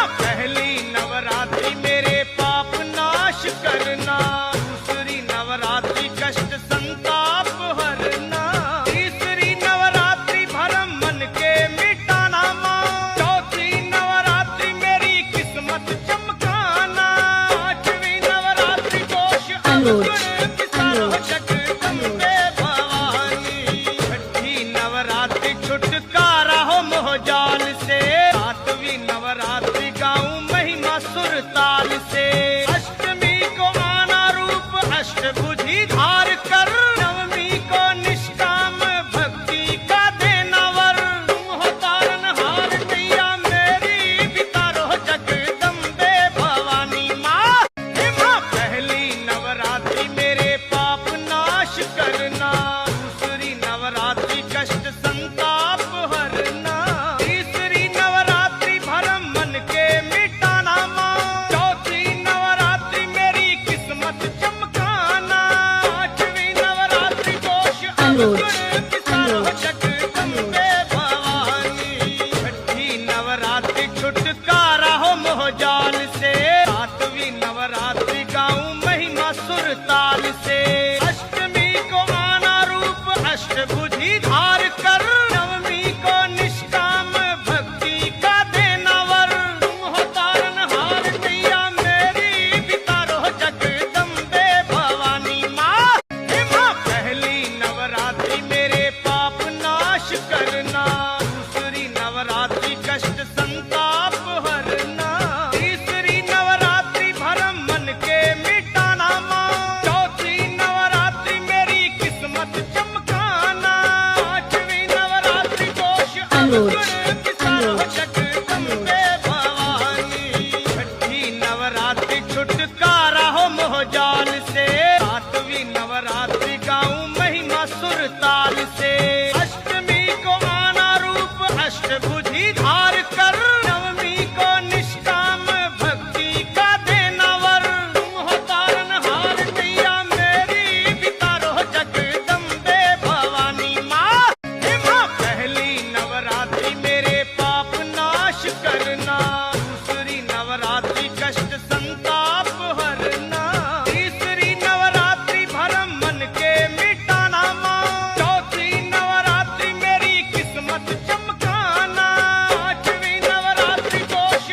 माँ पहली नवरात्रि मेरे पाप नाश करना, दूसरी नवरात्रि कष्ट संताप हरना, तीसरी नवरात्रि भरम मन के मिटाना माँ, चौथी नवरात्रि मेरी किस्मत चमकाना, पांचवी नवरात्रि दोष जगदम्बे भवानी, छठी नवरात्रि छुटकारा हो मोहजाल से, सातवीं नवरात्रि गाऊं महिमा सुर ताल से, अष्टमी को आना रूप अष्टभुजी धार कर, नवमी को निष्काम भक्ति का देना वर, तुम हो तारनहार मैया मेरी भी तारो जगदम्बे भवानी माँ। हे माँ पहली नवरात्रि मेरे पाप नाश करना, दूसरी नवरात्रि कष्ट संताप हरना, तीसरी नवरात्रि भरम मन के मिटाना माँ, चौथी नवरात्रि मेरी किस्मत चमकाना, पांचवी नवरात्रि दोष जगदम्बे भवानी, छठी नवरात्रि छुटकारा हो मोहजाल से, सातवीं नवरात्रि गाऊं महिमा सुर ताल से, अष्टमी को आना रूप अष्टभुजी धार कर, नवमी को निष्काम भक्ति का देना वर, तुम हो तारनहार मैया मेरी भी तारो जगदम्बे भवानी माँ। हे माँ पहली नवरात्रि मेरे पाप नाश करना, दूसरी नवरात्रि कष्ट संताप हरना, तीसरी नवरात्रि भरम मन के मिटाना माँ, चौथी नवरात्रि मेरी किस्मत चमकाना, पांचवी नवरात्रि दोष जगदम्बे भवानी, छठी नवरात्रि छुटकारा हो मोहजाल से, सातवीं नवरात्रि गाऊं महिमा सुर ताल से, अष्टमी को आना रूप अष्टभुजी धार कर, नवमी को निष्काम भक्ति का देना वर, तुम हो तारनहार मैया मेरी भी तारो जगदम्बे भवानी माँ। हे माँ पहली नवरात्रि मेरे पाप नाश करना, दूसरी नवरात्रि कष्ट संताप हरना, तीसरी नवरात्रि भरम मन के मिटाना माँ, चौथी नवरात्रि मेरी किस्मत चमकाना, पांचवी नवरात्रि दोष